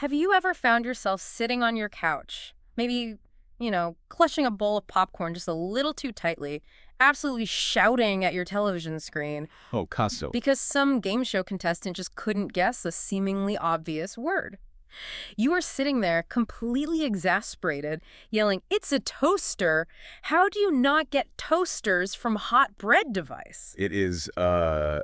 Have you ever found yourself sitting on your couch, maybe, clutching a bowl of popcorn just a little too tightly, absolutely shouting at your television screen Oh, Casso. because some game show contestant just couldn't guess a seemingly obvious word? You are sitting there completely exasperated, yelling, "It's a toaster! How do you not get toasters from hot bread device?" It is a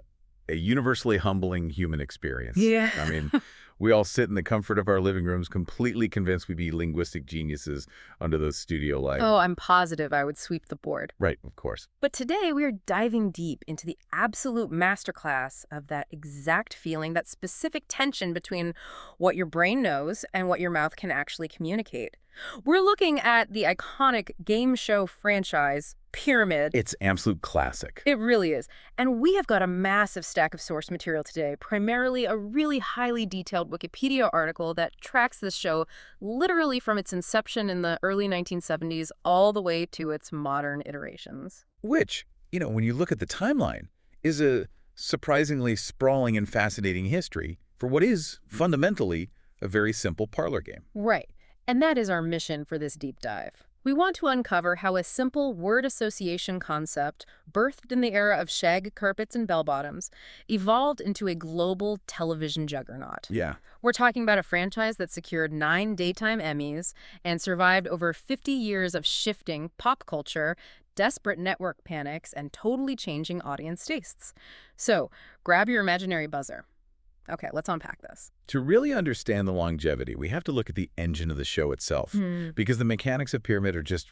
universally humbling human experience. Yeah. I mean, we all sit in the comfort of our living rooms completely convinced we'd be linguistic geniuses under those studio lights. Oh, I'm positive I would sweep the board. Right, of course. But today we are diving deep into the absolute masterclass of that exact feeling, that specific tension between what your brain knows and what your mouth can actually communicate. We're looking at the iconic game show franchise, Pyramid. It's absolute classic. It really is. And we have got a massive stack of source material today, primarily a really highly detailed Wikipedia article that tracks this show literally from its inception in the early 1970s all the way to its modern iterations. Which, when you look at the timeline, is a surprisingly sprawling and fascinating history for what is fundamentally a very simple parlor game. Right. And that is our mission for this deep dive. We want to uncover how a simple word association concept, birthed in the era of shag carpets and bell-bottoms, evolved into a global television juggernaut. Yeah. We're talking about a franchise that secured 9 daytime Emmys and survived over 50 years of shifting pop culture, desperate network panics, and totally changing audience tastes. So, grab your imaginary buzzer. Okay, let's unpack this. To really understand the longevity, we have to look at the engine of the show itself, because the mechanics of Pyramid are just,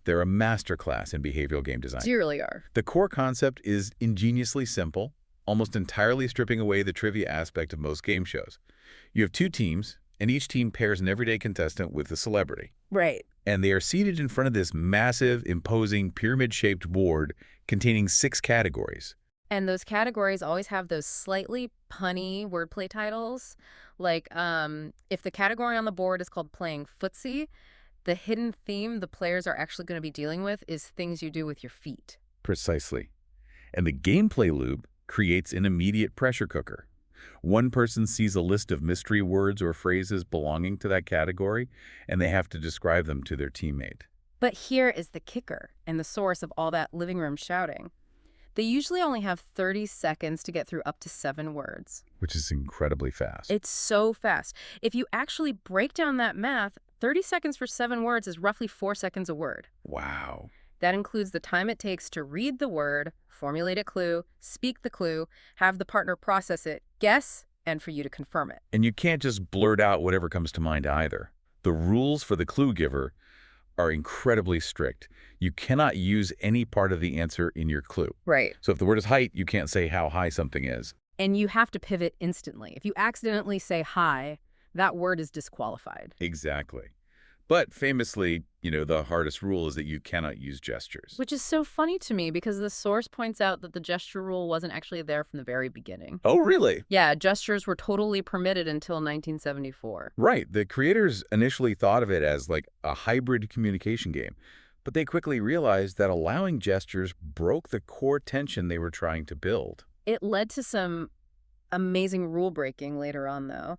they're a masterclass in behavioral game design. They really are. The core concept is ingeniously simple, almost entirely stripping away the trivia aspect of most game shows. You have 2 teams, and each team pairs an everyday contestant with a celebrity. Right. And they are seated in front of this massive, imposing, pyramid-shaped board containing 6 categories. And those categories always have those slightly punny wordplay titles. Like, if the category on the board is called playing footsie, the hidden theme the players are actually going to be dealing with is things you do with your feet. Precisely. And the gameplay loop creates an immediate pressure cooker. One person sees a list of mystery words or phrases belonging to that category, and they have to describe them to their teammate. But here is the kicker and the source of all that living room shouting. They usually only have 30 seconds to get through up to 7 words. Which is incredibly fast. It's so fast. If you actually break down that math, 30 seconds for 7 words is roughly 4 seconds a word. Wow. That includes the time it takes to read the word, formulate a clue, speak the clue, have the partner process it, guess, and for you to confirm it. And you can't just blurt out whatever comes to mind either. The rules for the clue giver are incredibly strict. You cannot use any part of the answer in your clue. Right. So if the word is height, you can't say how high something is. And you have to pivot instantly. If you accidentally say high, that word is disqualified. Exactly. But famously, the hardest rule is that you cannot use gestures. Which is so funny to me because the source points out that the gesture rule wasn't actually there from the very beginning. Oh, really? Yeah, gestures were totally permitted until 1974. Right. The creators initially thought of it as like a hybrid communication game, but they quickly realized that allowing gestures broke the core tension they were trying to build. It led to some amazing rule breaking later on, though.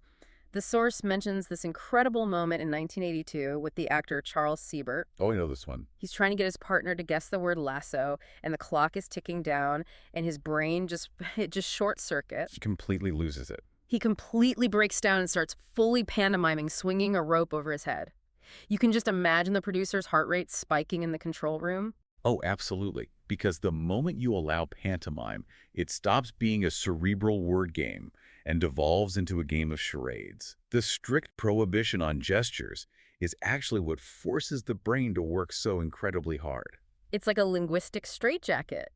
The source mentions this incredible moment in 1982 with the actor Charles Siebert. Oh, I know this one. He's trying to get his partner to guess the word lasso, and the clock is ticking down, and his brain just short circuits. He completely loses it. He completely breaks down and starts fully pantomiming, swinging a rope over his head. You can just imagine the producer's heart rate spiking in the control room. Oh, absolutely. Because the moment you allow pantomime, it stops being a cerebral word game and devolves into a game of charades. The strict prohibition on gestures is actually what forces the brain to work so incredibly hard. It's like a linguistic straitjacket.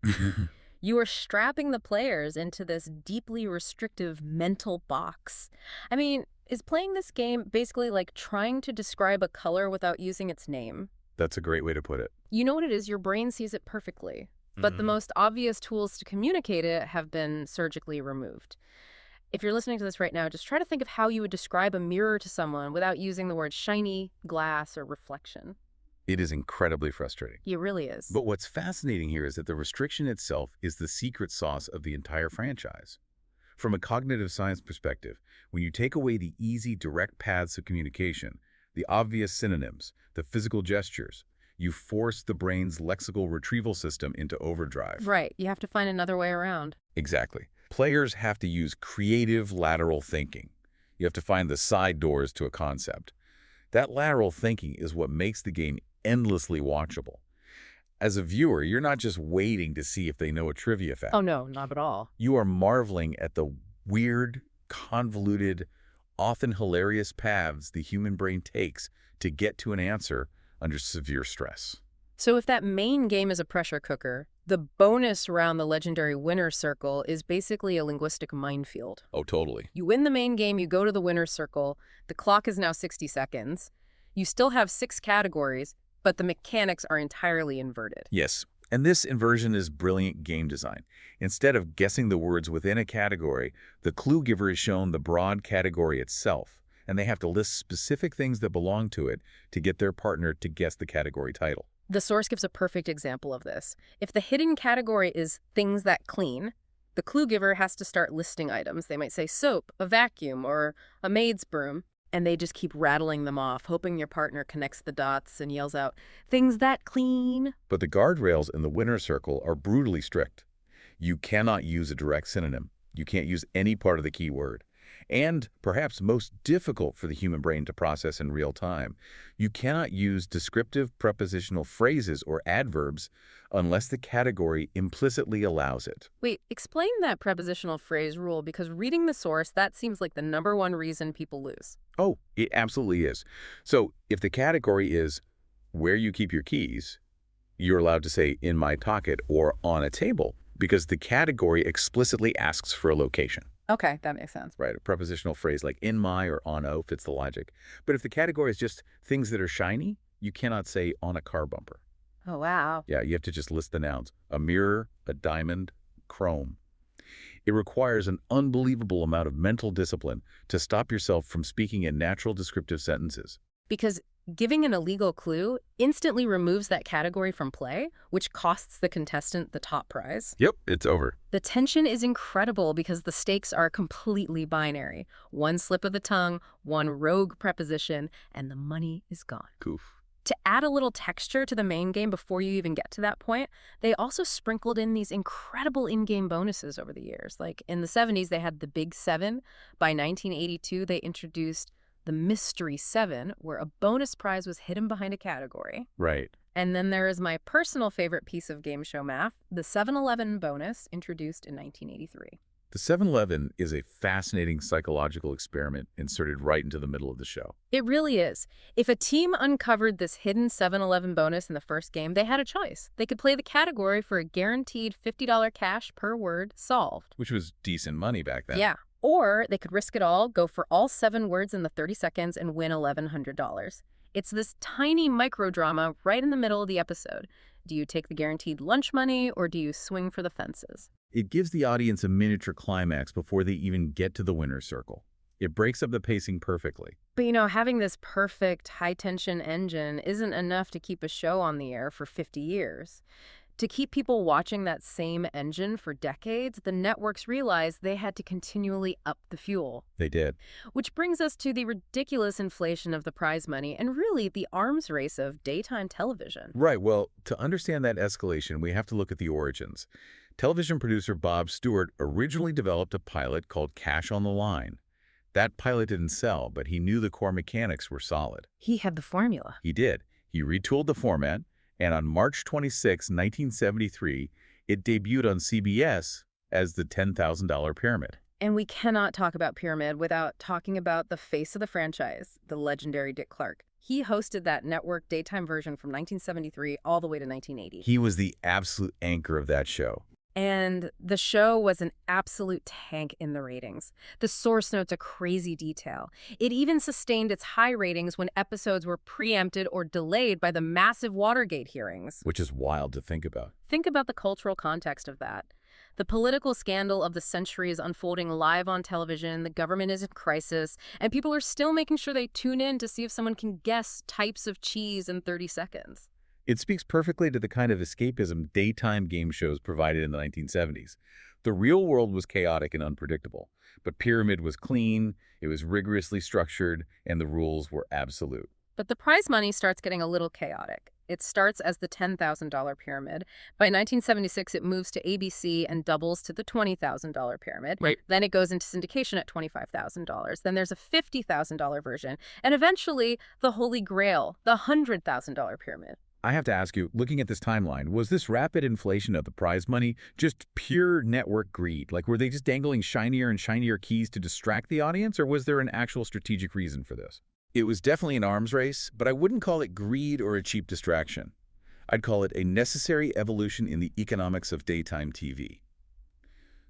You are strapping the players into this deeply restrictive mental box. I mean, is playing this game basically like trying to describe a color without using its name? That's a great way to put it. You know what it is? Your brain sees it perfectly. But the most obvious tools to communicate it have been surgically removed. If you're listening to this right now, just try to think of how you would describe a mirror to someone without using the words shiny, glass, or reflection. It is incredibly frustrating. It really is. But what's fascinating here is that the restriction itself is the secret sauce of the entire franchise. From a cognitive science perspective, when you take away the easy, direct paths of communication, the obvious synonyms, the physical gestures, you force the brain's lexical retrieval system into overdrive. Right, you have to find another way around. Exactly. Players have to use creative lateral thinking. You have to find the side doors to a concept. That lateral thinking is what makes the game endlessly watchable. As a viewer, you're not just waiting to see if they know a trivia fact. Oh no, not at all. You are marveling at the weird, convoluted, often hilarious paths the human brain takes to get to an answer under severe stress. So if that main game is a pressure cooker, the bonus round, the legendary winner's circle, is basically a linguistic minefield. Oh, totally. You win the main game, you go to the winner's circle, the clock is now 60 seconds. You still have 6 categories, but the mechanics are entirely inverted. Yes, and this inversion is brilliant game design. Instead of guessing the words within a category, the clue giver is shown the broad category itself, and they have to list specific things that belong to it to get their partner to guess the category title. The source gives a perfect example of this. If the hidden category is things that clean, the clue giver has to start listing items. They might say soap, a vacuum, or a maid's broom, and they just keep rattling them off, hoping your partner connects the dots and yells out, things that clean. But the guardrails in the winner's circle are brutally strict. You cannot use a direct synonym. You can't use any part of the keyword. And, perhaps most difficult for the human brain to process in real time, you cannot use descriptive prepositional phrases or adverbs unless the category implicitly allows it. Wait, explain that prepositional phrase rule, because reading the source, that seems like the #1 reason people lose. Oh, it absolutely is. So, if the category is where you keep your keys, you're allowed to say in my pocket or on a table because the category explicitly asks for a location. Okay, that makes sense. Right, a prepositional phrase like in my or on a fits the logic. But if the category is just things that are shiny, you cannot say on a car bumper. Oh, wow. Yeah, you have to just list the nouns. A mirror, a diamond, chrome. It requires an unbelievable amount of mental discipline to stop yourself from speaking in natural descriptive sentences. Because giving an illegal clue instantly removes that category from play, which costs the contestant the top prize. Yep, it's over. The tension is incredible because the stakes are completely binary. One slip of the tongue, one rogue preposition, and the money is gone. Coof. To add a little texture to the main game before you even get to that point, they also sprinkled in these incredible in-game bonuses over the years. Like in the 70s, they had the Big 7. By 1982, they introduced the Mystery 7, where a bonus prize was hidden behind a category. Right. And then there is my personal favorite piece of game show math, the 7-Eleven bonus, introduced in 1983. The 7-Eleven is a fascinating psychological experiment inserted right into the middle of the show. It really is. If a team uncovered this hidden 7-Eleven bonus in the first game, they had a choice. They could play the category for a guaranteed $50 cash per word solved. Which was decent money back then. Yeah. Or they could risk it all, go for all 7 words in the 30 seconds, and win $1,100. It's this tiny microdrama right in the middle of the episode. Do you take the guaranteed lunch money, or do you swing for the fences? It gives the audience a miniature climax before they even get to the winner's circle. It breaks up the pacing perfectly. But having this perfect high-tension engine isn't enough to keep a show on the air for 50 years. To keep people watching that same engine for decades, the networks realized they had to continually up the fuel. They did. Which brings us to the ridiculous inflation of the prize money and really the arms race of daytime television. Right. Well, to understand that escalation, we have to look at the origins. Television producer Bob Stewart originally developed a pilot called Cash on the Line. That pilot didn't sell, but he knew the core mechanics were solid. He had the formula. He did. He retooled the format, and on March 26, 1973, it debuted on CBS as the $10,000 Pyramid. And we cannot talk about Pyramid without talking about the face of the franchise, the legendary Dick Clark. He hosted that network daytime version from 1973 all the way to 1980. He was the absolute anchor of that show. And the show was an absolute tank in the ratings. The source notes a crazy detail. It even sustained its high ratings when episodes were preempted or delayed by the massive Watergate hearings. Which is wild to think about. Think about the cultural context of that. The political scandal of the century is unfolding live on television, the government is in crisis, and people are still making sure they tune in to see if someone can guess types of cheese in 30 seconds. It speaks perfectly to the kind of escapism daytime game shows provided in the 1970s. The real world was chaotic and unpredictable, but Pyramid was clean, it was rigorously structured, and the rules were absolute. But the prize money starts getting a little chaotic. It starts as the $10,000 pyramid. By 1976, it moves to ABC and doubles to the $20,000 pyramid. Right. Then it goes into syndication at $25,000. Then there's a $50,000 version. And eventually, the holy grail, the $100,000 pyramid. I have to ask you, looking at this timeline, was this rapid inflation of the prize money just pure network greed? Like, were they just dangling shinier and shinier keys to distract the audience, or was there an actual strategic reason for this? It was definitely an arms race, but I wouldn't call it greed or a cheap distraction. I'd call it a necessary evolution in the economics of daytime TV.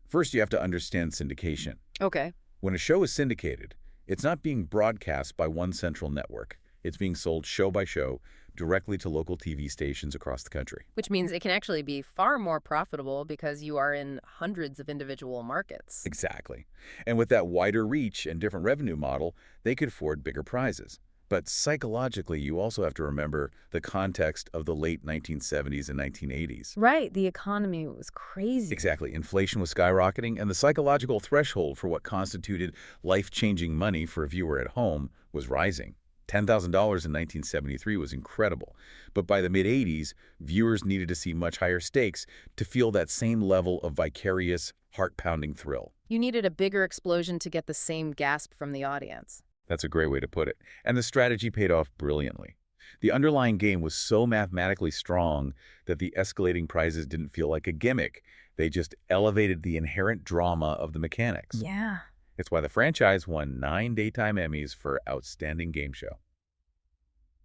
First, you have to understand syndication. Okay. When a show is syndicated, it's not being broadcast by one central network. It's being sold show by show directly to local TV stations across the country. Which means it can actually be far more profitable because you are in hundreds of individual markets. Exactly. And with that wider reach and different revenue model, they could afford bigger prizes. But psychologically, you also have to remember the context of the late 1970s and 1980s. Right. The economy was crazy. Exactly. Inflation was skyrocketing, and the psychological threshold for what constituted life-changing money for a viewer at home was rising. $10,000 in 1973 was incredible, but by the mid-80s, viewers needed to see much higher stakes to feel that same level of vicarious, heart-pounding thrill. You needed a bigger explosion to get the same gasp from the audience. That's a great way to put it, and the strategy paid off brilliantly. The underlying game was so mathematically strong that the escalating prizes didn't feel like a gimmick. They just elevated the inherent drama of the mechanics. Yeah. It's why the franchise won 9 Daytime Emmys for Outstanding Game Show.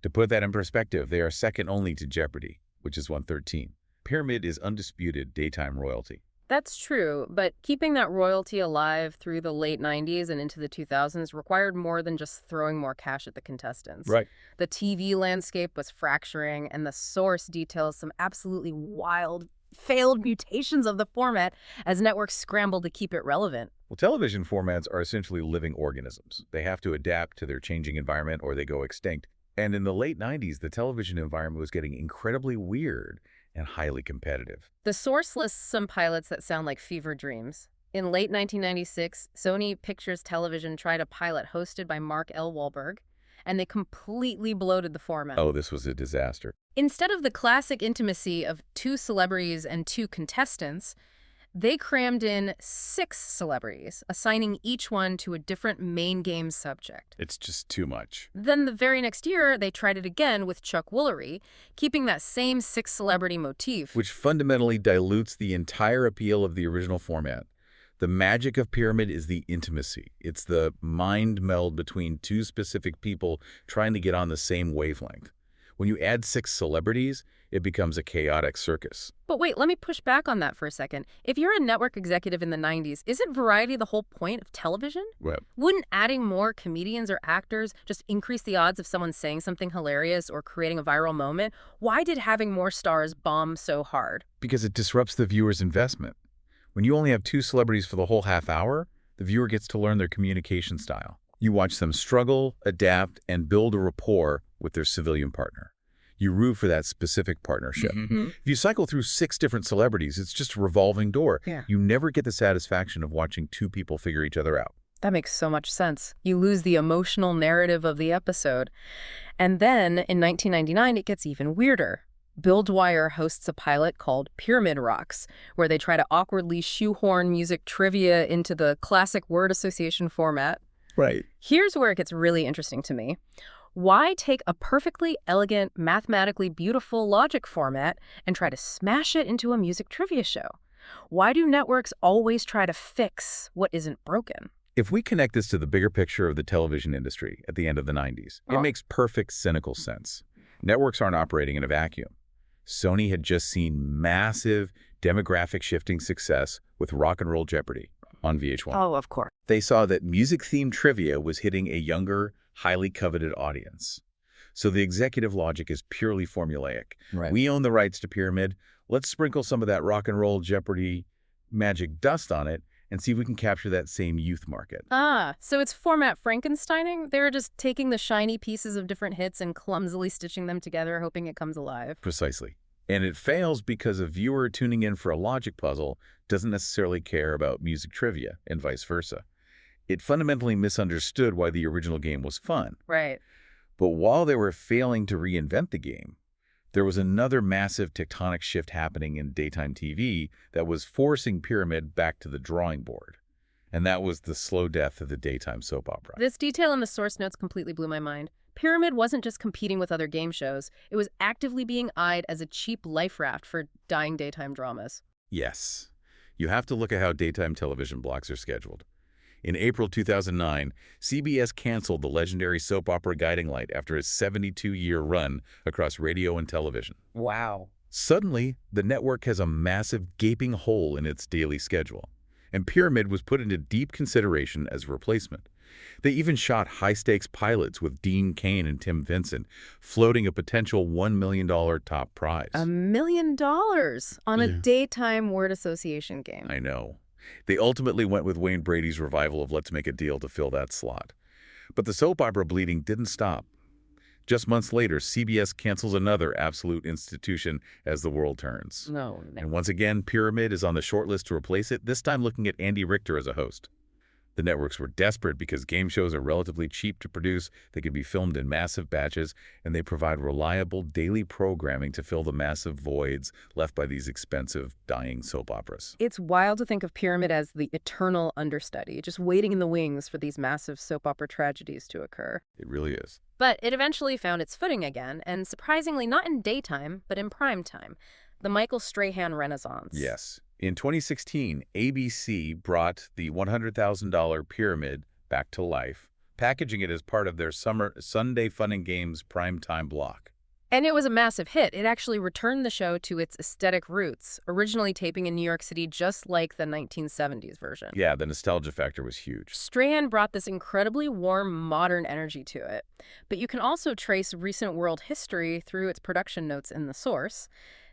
To put that in perspective, they are second only to Jeopardy, which is won 13. Pyramid is undisputed daytime royalty. That's true, but keeping that royalty alive through the late 90s and into the 2000s required more than just throwing more cash at the contestants. Right. The TV landscape was fracturing, and the source details some absolutely wild, failed mutations of the format as networks scrambled to keep it relevant. Well, television formats are essentially living organisms. They have to adapt to their changing environment or they go extinct. And in the late 90s, the television environment was getting incredibly weird and highly competitive. The source lists some pilots that sound like fever dreams. In late 1996, Sony Pictures Television tried a pilot hosted by Mark L. Wahlberg, and they completely bloated the format. Oh, this was a disaster. Instead of the classic intimacy of 2 celebrities and 2 contestants, they crammed in 6 celebrities, assigning each one to a different main game subject. It's just too much. Then the very next year, they tried it again with Chuck Woolery, keeping that same 6-celebrity motif. Which fundamentally dilutes the entire appeal of the original format. The magic of Pyramid is the intimacy. It's the mind meld between 2 specific people trying to get on the same wavelength. When you add 6 celebrities, it becomes a chaotic circus. But wait, let me push back on that for a second. If you're a network executive in the 90s, isn't variety the whole point of television? Well, Wouldn't adding more comedians or actors just increase the odds of someone saying something hilarious or creating a viral moment? Why did having more stars bomb so hard? because it disrupts the viewer's investment. When you only have 2 celebrities for the whole half hour, the viewer gets to learn their communication style. You watch them struggle, adapt, and build a rapport with their civilian partner. You root for that specific partnership. Mm-hmm. If you cycle through 6 different celebrities, it's just a revolving door. Yeah. You never get the satisfaction of watching 2 people figure each other out. That makes so much sense. You lose the emotional narrative of the episode. And then, in 1999, it gets even weirder. Bill Dwyer hosts a pilot called Pyramid Rocks, where they try to awkwardly shoehorn music trivia into the classic word association format. Right. Here's where it gets really interesting to me. Why take a perfectly elegant, mathematically beautiful logic format and try to smash it into a music trivia show? Why do networks always try to fix what isn't broken? If we connect this to the bigger picture of the television industry at the end of the 90s, it makes perfect cynical sense. Networks aren't operating in a vacuum. Sony had just seen massive demographic shifting success with Rock and Roll Jeopardy on VH1. Oh, of course. They saw that music-themed trivia was hitting a younger, highly coveted audience. So the executive logic is purely formulaic. Right. We own the rights to Pyramid. Let's sprinkle some of that Rock and Roll Jeopardy magic dust on it and see if we can capture that same youth market. Ah, so it's format Frankensteining? They're just taking the shiny pieces of different hits and clumsily stitching them together, hoping it comes alive. Precisely. And it fails because a viewer tuning in for a logic puzzle doesn't necessarily care about music trivia, and vice versa. It fundamentally misunderstood why the original game was fun. Right. But while they were failing to reinvent the game, there was another massive tectonic shift happening in daytime TV that was forcing Pyramid back to the drawing board. And that was the slow death of the daytime soap opera. This detail in the source notes completely blew my mind. Pyramid wasn't just competing with other game shows. It was actively being eyed as a cheap life raft for dying daytime dramas. Yes. You have to look at how daytime television blocks are scheduled. In April 2009, CBS canceled the legendary soap opera Guiding Light after a 72-year run across radio and television. Wow. Suddenly, the network has a massive gaping hole in its daily schedule, and Pyramid was put into deep consideration as a replacement. They even shot high-stakes pilots with Dean Cain and Tim Vincent, floating a potential $1 million top prize. $1 million on a daytime word association game. I know. They ultimately went with Wayne Brady's revival of Let's Make a Deal to fill that slot. But the soap opera bleeding didn't stop. Just months later, CBS cancels another absolute institution as the world turns. No. And once again, Pyramid is on the short list to replace it, this time looking at Andy Richter as a host. The networks were desperate because game shows are relatively cheap to produce, they can be filmed in massive batches, and they provide reliable daily programming to fill the massive voids left by these expensive, dying soap operas. It's wild to think of Pyramid as the eternal understudy, just waiting in the wings for these massive soap opera tragedies to occur. It really is. But it eventually found its footing again, and surprisingly not in daytime, but in prime time. The Michael Strahan Renaissance. Yes. In 2016, ABC brought the $100,000 Pyramid back to life, packaging it as part of their Sunday Fun and Games primetime block. And it was a massive hit. It actually returned the show to its aesthetic roots, originally taping in New York City just like the 1970s version. Yeah, the nostalgia factor was huge. Strahan brought this incredibly warm, modern energy to it. But you can also trace recent world history through its production notes in the source.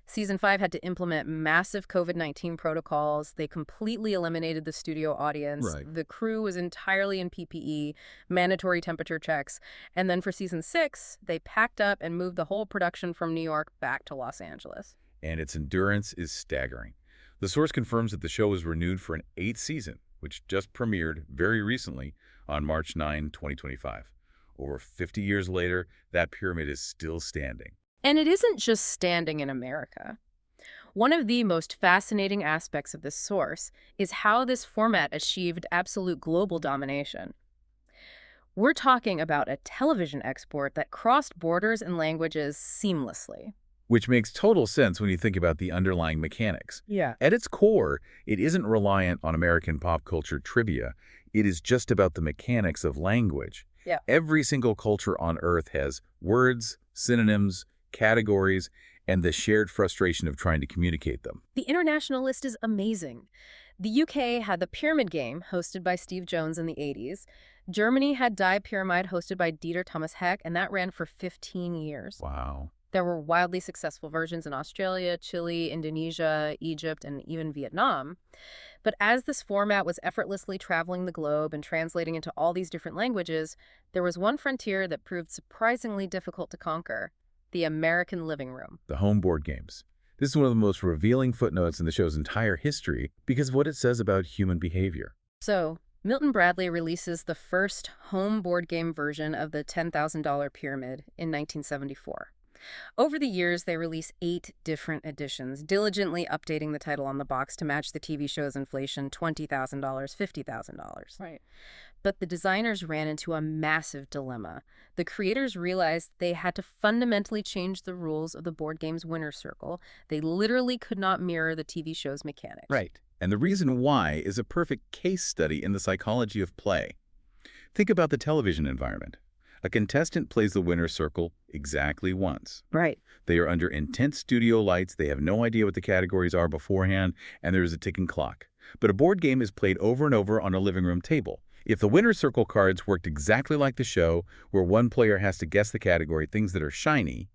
Season 5 had to implement massive COVID-19 protocols. They completely eliminated the studio audience. Right. The crew was entirely in PPE, mandatory temperature checks. And then for Season 6, they packed up and moved the whole production from New York back to Los Angeles. And its endurance is staggering. The source confirms that the show was renewed for an 8th season, which just premiered very recently on March 9, 2025. Over 50 years later, that pyramid is still standing. And it isn't just standing in America. One of the most fascinating aspects of this source is how this format achieved absolute global domination. We're talking about a television export that crossed borders and languages seamlessly. Which makes total sense when you think about the underlying mechanics. Yeah. At its core, it isn't reliant on American pop culture trivia. It is just about the mechanics of language. Yeah. Every single culture on Earth has words, synonyms, categories, and the shared frustration of trying to communicate them. The international list is amazing. The UK had the Pyramid Game, hosted by Steve Jones in the 80s. Germany had Die Pyramid, hosted by Dieter Thomas Heck, and that ran for 15 years. Wow. There were wildly successful versions in Australia, Chile, Indonesia, Egypt, and even Vietnam. But as this format was effortlessly traveling the globe and translating into all these different languages, there was one frontier that proved surprisingly difficult to conquer: the American living room. The home board games. This is one of the most revealing footnotes in the show's entire history because of what it says about human behavior. So, Milton Bradley releases the first home board game version of the $10,000 Pyramid in 1974. Over the years, they release 8 different editions, diligently updating the title on the box to match the TV show's inflation: $20,000, $50,000. Right. But the designers ran into a massive dilemma. The creators realized they had to fundamentally change the rules of the board game's winner's circle. They literally could not mirror the TV show's mechanics. Right. And the reason why is a perfect case study in the psychology of play. Think about the television environment. A contestant plays the winner's circle exactly once. Right. They are under intense studio lights, they have no idea what the categories are beforehand, and there is a ticking clock. But a board game is played over and over on a living room table. If the winner's circle cards worked exactly like the show, where one player has to guess the category, things that are shiny,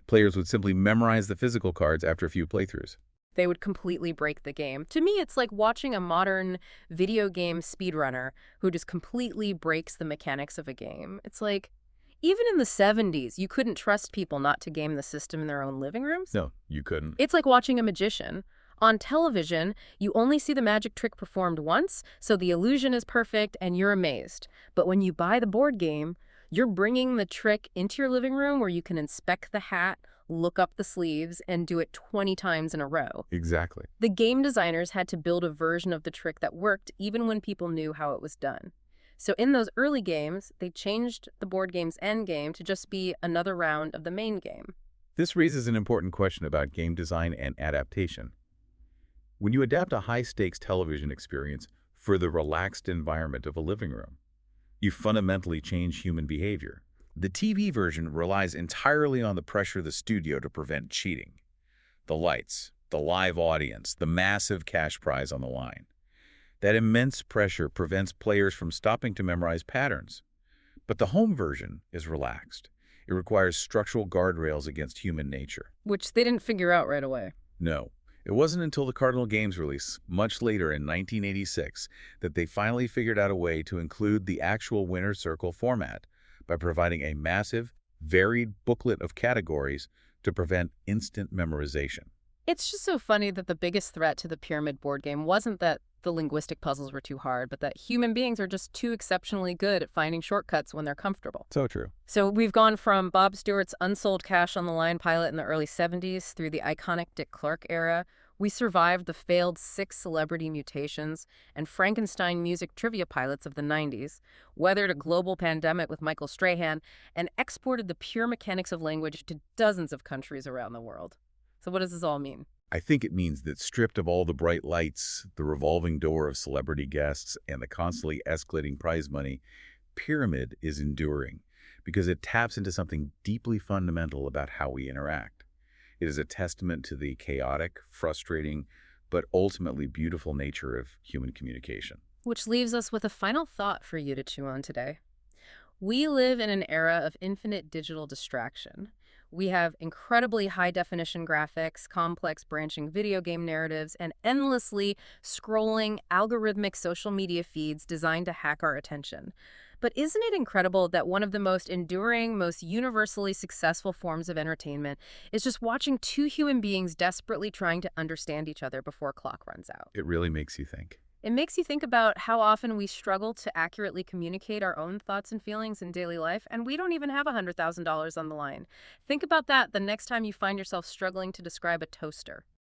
players would simply memorize the physical cards after a few playthroughs. They would completely break the game. To me, it's like watching a modern video game speedrunner who just completely breaks the mechanics of a game. It's like, Even in the 70s, you couldn't trust people not to game the system in their own living rooms. No, you couldn't. It's like watching a magician. On television, you only see the magic trick performed once, so the illusion is perfect and you're amazed. But when you buy the board game, you're bringing the trick into your living room where you can inspect the hat, look up the sleeves, and do it 20 times in a row. Exactly. The game designers had to build a version of the trick that worked even when people knew how it was done. So in those early games, they changed the board game's end game to just be another round of the main game. This raises an important question about game design and adaptation. When you adapt a high-stakes television experience for the relaxed environment of a living room, you fundamentally change human behavior. The TV version relies entirely on the pressure of the studio to prevent cheating. The lights, the live audience, the massive cash prize on the line. That immense pressure prevents players from stopping to memorize patterns. But the home version is relaxed. It requires structural guardrails against human nature. Which they didn't figure out right away. No, it wasn't until the Cardinal Games release, much later in 1986, that they finally figured out a way to include the actual winner's circle format by providing a massive, varied booklet of categories to prevent instant memorization. It's just so funny that the biggest threat to the pyramid board game wasn't that the linguistic puzzles were too hard, but that human beings are just too exceptionally good at finding shortcuts when they're comfortable. So true. So we've gone from Bob Stewart's unsold Cash on the Line pilot in the early 70s through the iconic Dick Clark era. We survived the failed 6 celebrity mutations and Frankenstein music trivia pilots of the 90s, weathered a global pandemic with Michael Strahan, and exported the pure mechanics of language to dozens of countries around the world. So what does this all mean? I think it means that stripped of all the bright lights, the revolving door of celebrity guests, and the constantly escalating prize money, Pyramid is enduring because it taps into something deeply fundamental about how we interact. It is a testament to the chaotic, frustrating, but ultimately beautiful nature of human communication. Which leaves us with a final thought for you to chew on today. We live in an era of infinite digital distraction. We have incredibly high-definition graphics, complex branching video game narratives, and endlessly scrolling algorithmic social media feeds designed to hack our attention. But isn't it incredible that one of the most enduring, most universally successful forms of entertainment is just watching two human beings desperately trying to understand each other before clock runs out? It really makes you think. It makes you think about how often we struggle to accurately communicate our own thoughts and feelings in daily life, and we don't even have $100,000 on the line. Think about that the next time you find yourself struggling to describe a toaster.